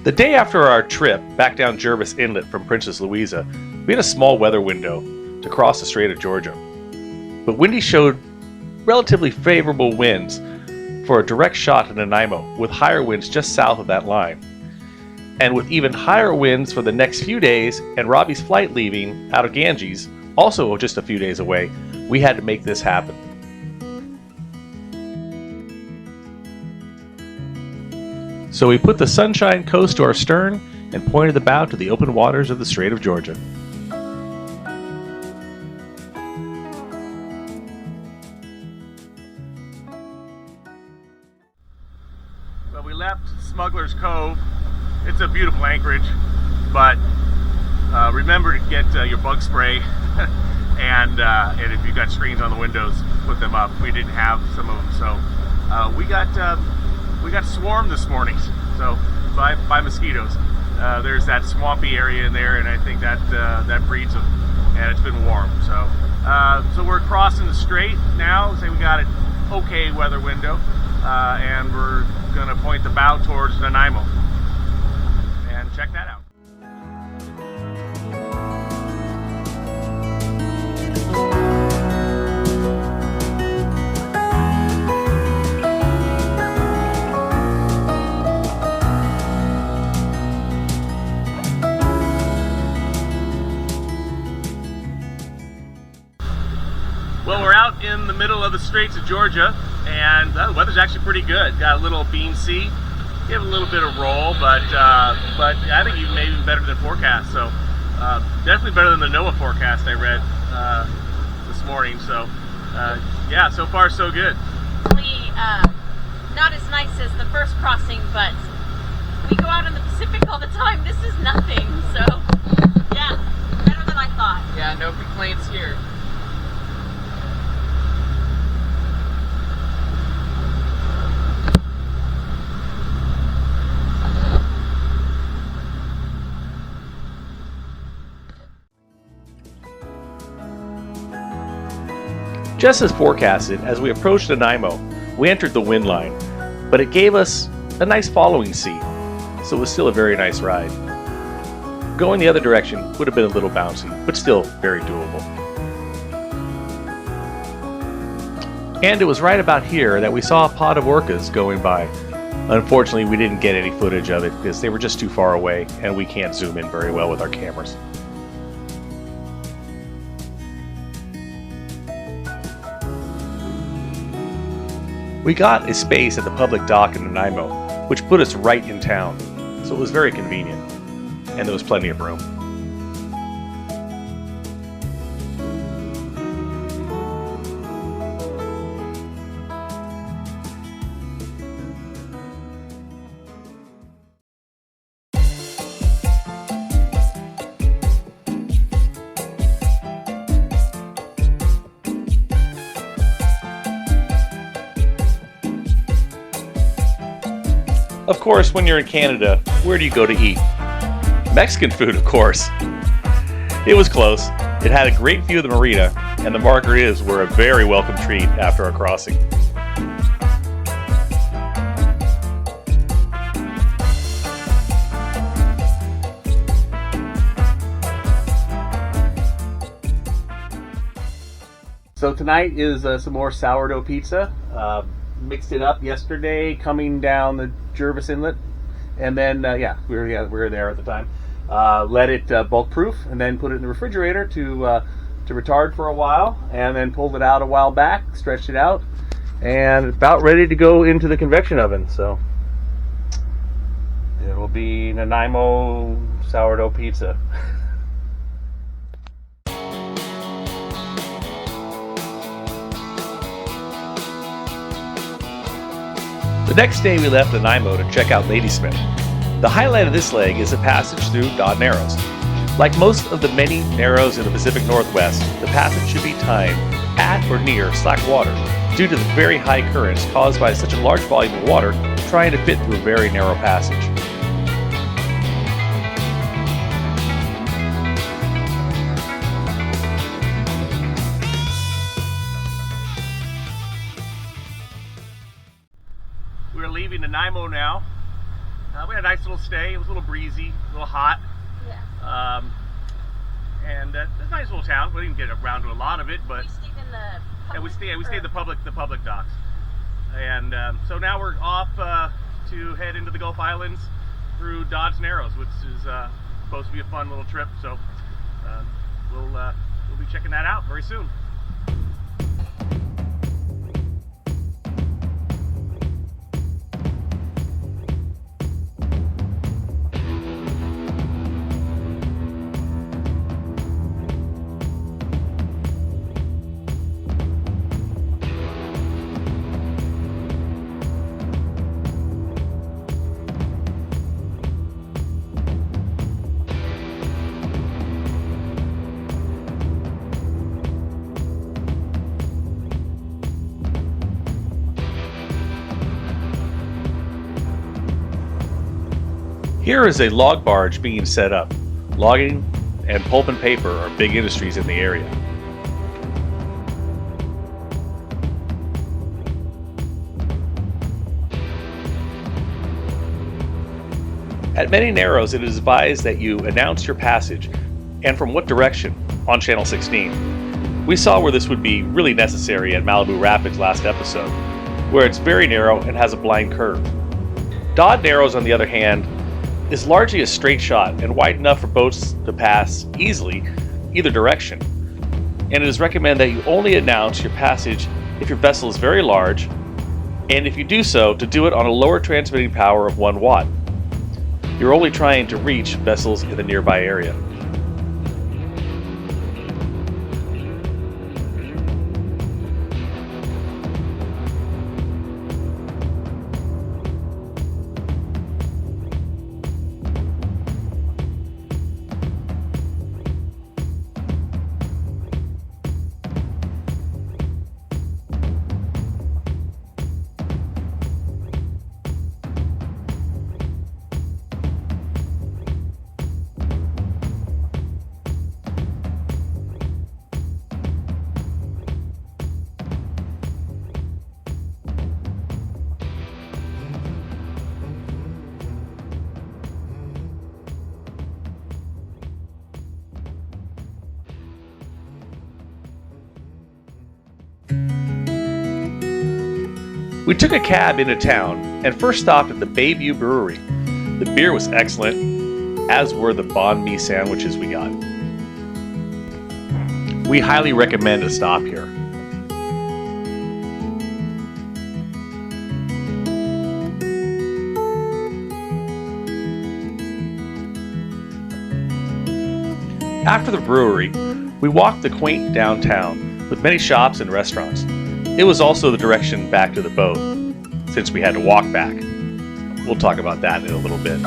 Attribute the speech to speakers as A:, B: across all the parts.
A: The day after our trip back down Jervis Inlet from Princess Louisa, we had a small weather window to cross the Strait of Georgia. But Windy showed relatively favorable winds for a direct shot at Nanaimo, with higher winds just south of that line. And with even higher winds for the next few days, and Robbie's flight leaving out of Ganges, also just a few days away, we had to make this happen. So we put the Sunshine Coast to our stern and pointed the bow to the open waters of the Strait of Georgia. Well, we left Smuggler Cove. It's a beautiful anchorage, but remember to get your bug spray and if you've got screens on the windows, put them up. We didn't have some of them, so we got swarmed this morning, so by mosquitoes. There's that swampy area in there, and I think that breeds them, and it's been warm. So we're crossing the strait now. Say we got an okay weather window, and we're gonna point the bow towards Nanaimo and check that out. Well, we're out in the middle of the Straits of Georgia, and the weather's actually pretty good. Got a little beam sea, give a little bit of roll, but I think even maybe better than forecast. So definitely better than the NOAA forecast I read this morning. So yeah, so far so good.
B: Not as nice as the first crossing, but we go out in the Pacific all the time. This is nothing. So yeah, better than I thought.
C: Yeah, no complaints here.
A: Just as forecasted, as we approached Nanaimo, we entered the wind line, but it gave us a nice following sea, so it was still a very nice ride. Going the other direction would have been a little bouncy, but still very doable. And it was right about here that we saw a pod of orcas going by. Unfortunately, we didn't get any footage of it because they were just too far away, and we can't zoom in very well with our cameras. We got a space at the public dock in Nanaimo, which put us right in town, so it was very convenient, and there was plenty of room. Of course, when you're in Canada, where do you go to eat? Mexican food, of course. It was close. It had a great view of the marina, and the margaritas were a very welcome treat after our crossing. So tonight is some more sourdough pizza. Mixed it up yesterday coming down the Jervis Inlet, and then we were there at the time. Let it bulk proof, and then put it in the refrigerator to retard for a while, and then pulled it out a while back, stretched it out, and about ready to go into the convection oven. So it will be Nanaimo sourdough pizza. The next day we left Nanaimo to check out Ladysmith. The highlight of this leg is a passage through Dodd Narrows. Like most of the many narrows in the Pacific Northwest, the passage should be timed at or near slack water due to the very high currents caused by such a large volume of water trying to fit through a very narrow passage. We're leaving Nanaimo now, We had a nice little stay. It was a little breezy, a little hot.
B: Yeah.
A: And it's a nice little town. We didn't get around to a lot of it, but
B: We stayed in the
A: we stayed
B: or-
A: the public docks. And so now we're off to head into the Gulf Islands through Dodd Narrows, which is supposed to be a fun little trip. So we'll be checking that out very soon.
C: Here is a log barge being set up. Logging and pulp and paper are big industries in the area. At many narrows, it is advised that you announce your passage and from what direction on Channel 16. We saw where this would be really necessary at Malibu Rapids last episode, where it's very narrow and has a blind curve. Dodd Narrows, on the other hand, is largely a straight shot and wide enough for boats to pass easily either direction. And it is recommended that you only announce your passage if your vessel is very large, and if you do so, to do it on a lower transmitting power of 1 watt. You're only trying to reach vessels in the nearby area. We took a cab into town and first stopped at the Bayview Brewery. The beer was excellent, as were the banh mi sandwiches we got. We highly recommend a stop here. After the brewery, we walked the quaint downtown with many shops and restaurants. It was also the direction back to the boat, since we had to walk back. We'll talk about that in a little bit.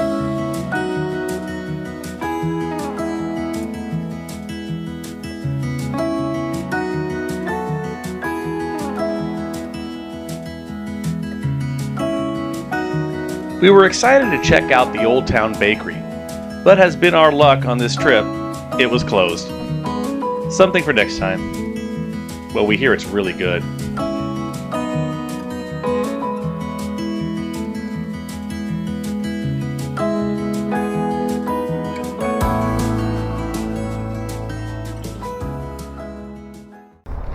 C: We were excited to check out the Old Town Bakery, but has been our luck on this trip, it was closed. Something for next time. Well, we hear it's really good.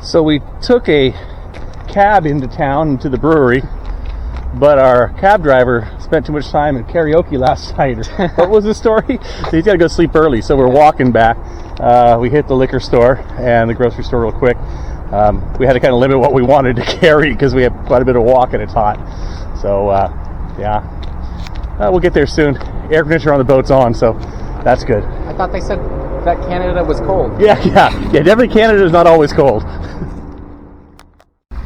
C: So we took a cab into town, into the brewery, but our cab driver spent too much time in karaoke last night. What was the story? So he's got to go sleep early, so we're walking back. We hit the liquor store and the grocery store real quick. We had to kind of limit what we wanted to carry because we have quite a bit of walk and it's hot. So, yeah. We'll get there soon. Air conditioner on the boat's on, so that's good.
D: I thought they said that Canada was cold.
C: Yeah, definitely Canada is not always cold.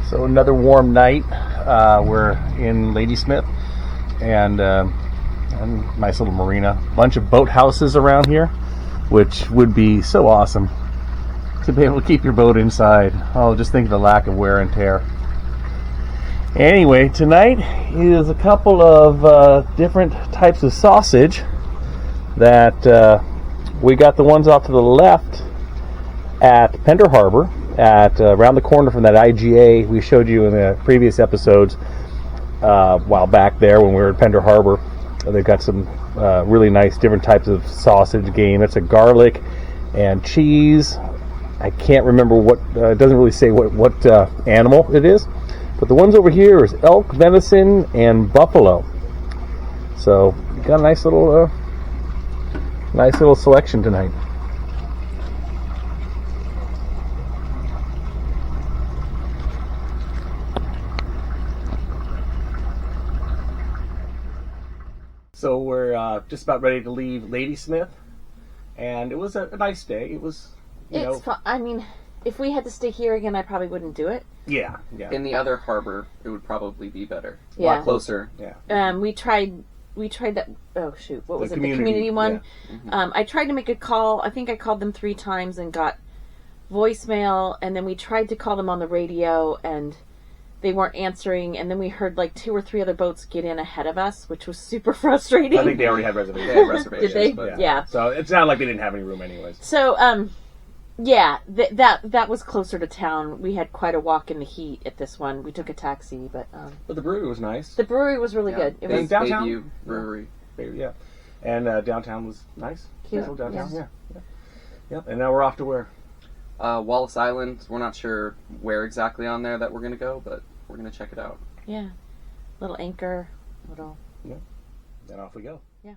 C: So another warm night. We're in Ladysmith and nice little marina. Bunch of boat houses around here, which would be so awesome to be able to keep your boat inside. Oh, just think of the lack of wear and tear. Anyway, tonight is a couple of different types of sausage that we got. The ones off to the left at Pane Harbor, at around the corner from that IGA we showed you in the previous episodes a while back there when we were at Pane Harbor. They've got some really nice different types of sausage game. It's a garlic and cheese. I can't remember what, it doesn't really say what animal it is. But the ones over here is elk, venison, and buffalo. So you got a nice little selection tonight. So we're just about ready to leave Ladysmith, and it was a nice day. It was,
B: I mean, if we had to stay here again, I probably wouldn't do it.
C: Yeah.
D: In the other harbor, it would probably be better. A
B: Yeah.
D: lot closer.
C: Yeah.
B: We tried that. Oh shoot, what was it?
C: Community,
B: The community one.
C: yeah.
D: Mm-hmm.
B: I tried to make a call. I think I called them 3 times and got voicemail, and then we tried to call them on the radio, and they weren't answering. And then we heard like 2 or 3 other boats get in ahead of us, which was super frustrating.
C: I think they already had reservations.
D: They had reservations.
B: Did they?
D: but-
B: Yeah.
C: So it sounded like they didn't have any room anyways.
B: So, yeah, that was closer to town. We had quite a walk in the heat at this one. We took a taxi, but
C: But the brewery was nice.
B: the brewery was really
D: Yeah.
B: good. It was
C: downtown?
D: Bayview Brewery.
C: Yeah. And downtown was nice.
B: Cute,
C: Nice little downtown.
B: yes.
C: Yeah. Yep. And now we're off to where?
D: Wallace Island. We're not sure where exactly on there that we're going to go, but we're going to check it out.
B: yeah, little anchor, little.
C: Then off we go.
B: Yeah.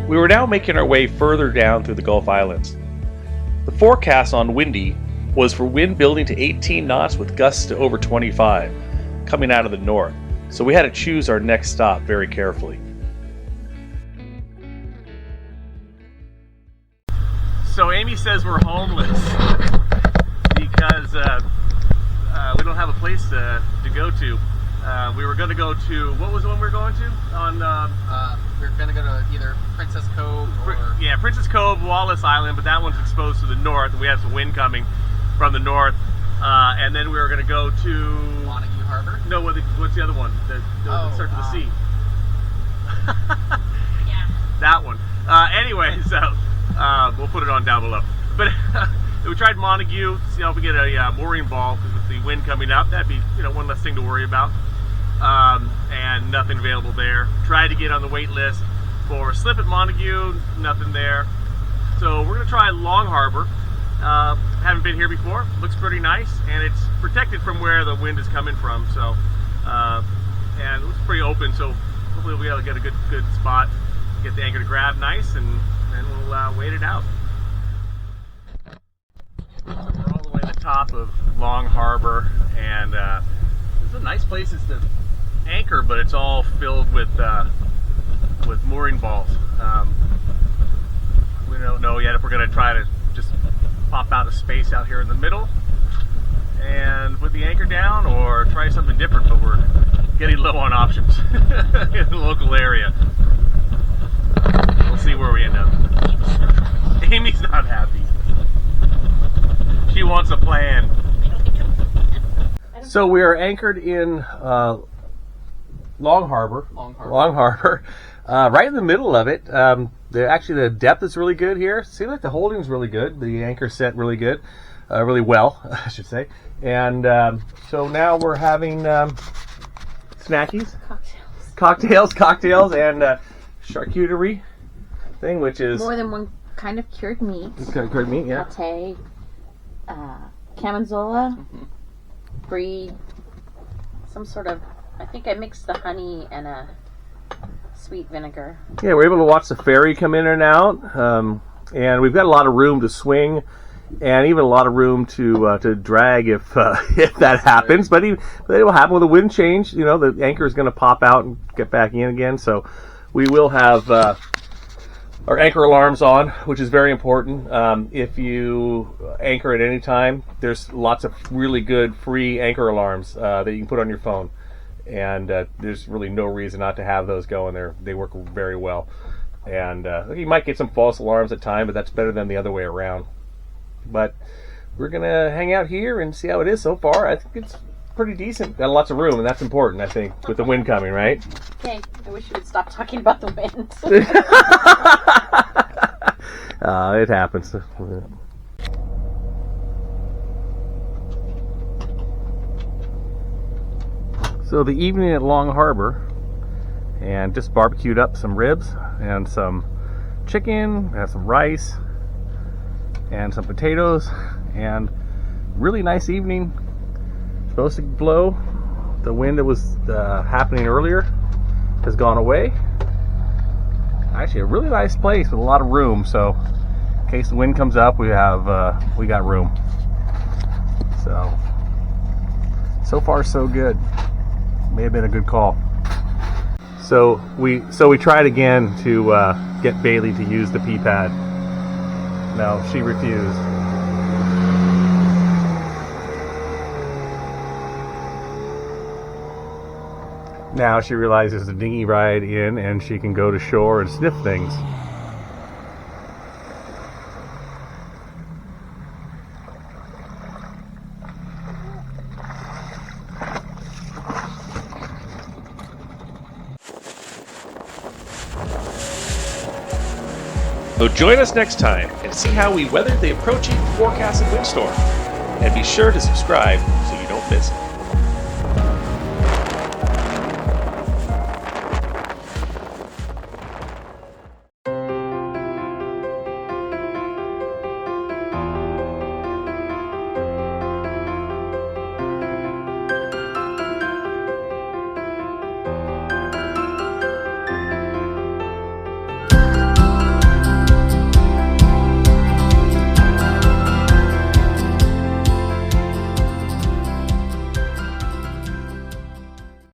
C: We were now making our way further down through the Gulf Islands. The forecast on windy was for wind building to 18 knots with gusts to over 25, coming out of the north, so we had to choose our next stop very carefully.
A: So Amy says we're homeless because we don't have a place to go to. We were going to go to, what was the one we were going to?
E: We're gonna go to either Princess Cove or
A: Yeah, Princess Cove, Wallace Island, but that one's exposed to the north, and we had some wind coming from the north. And then we were going to go to...
E: Montague Harbor.
A: No, what's the other one? That starts with the C.
B: Yeah.
A: That one. Anyway, so we'll put it on down below. But we tried Montague, see if we get a mooring ball, because with the wind coming up, that'd be one less thing to worry about. And nothing available there. Tried to get on the wait list for slip at Montague, nothing there. So we're gonna try Long Harbour. Haven't been here before. Looks pretty nice, and it's protected from where the wind is coming from. So, and it looks pretty open. So hopefully we'll be able to get a good spot, get the anchor to grab nice, and then we'll wait it out. So we're all the way to the top of Long Harbour, and it's a nice place to anchor, but it's all filled with mooring balls. We don't know yet if we're going to try to just pop out a space out here in the middle and put the anchor down, or try something different, but we're getting low on options in the local area. We'll see where we end up. Amy's not happy. She wants a plan. So we are anchored in Long Harbour. Right in the middle of it. Actually, the depth is really good here. Seems like the holding's really good. The anchor set really good, really well, I should say. And so now we're having snackies, cocktails, and charcuterie thing, which is
B: More than one kind of cured meat.
C: cured meat, yeah.
B: Pate, camanzola, brie, some sort of. I think I mixed the honey and a sweet vinegar.
C: Yeah, we're able to watch the ferry come in and out, and we've got a lot of room to swing, and even a lot of room to drag if that happens. But it will happen with a wind change. The anchor is going to pop out and get back in again. So we will have our anchor alarms on, which is very important. If you anchor at any time, there's lots of really good free anchor alarms that you can put on your phone, and there's really no reason not to have those going. They work very well, and you might get some false alarms at times, but that's better than the other way around. But we're gonna hang out here and see how it is so far. I think it's pretty decent. Got lots of room, and that's important, I think, with the wind coming, right?
B: Okay, I wish you would stop talking about the wind.
C: It happens. So the evening at Long Harbour, and just barbecued up some ribs and some chicken, and some rice, and some potatoes, and really nice evening. Supposed to blow. The wind that was happening earlier has gone away. Actually, a really nice place with a lot of room. So, in case the wind comes up, we got room. So far so good. May have been a good call. So we tried again to get Bailey to use the pee pad. No, she refused. Now she realizes the dinghy ride in, and she can go to shore and sniff things. So join us next time and see how we weathered the approaching forecasted windstorm. And be sure to subscribe so you don't miss it.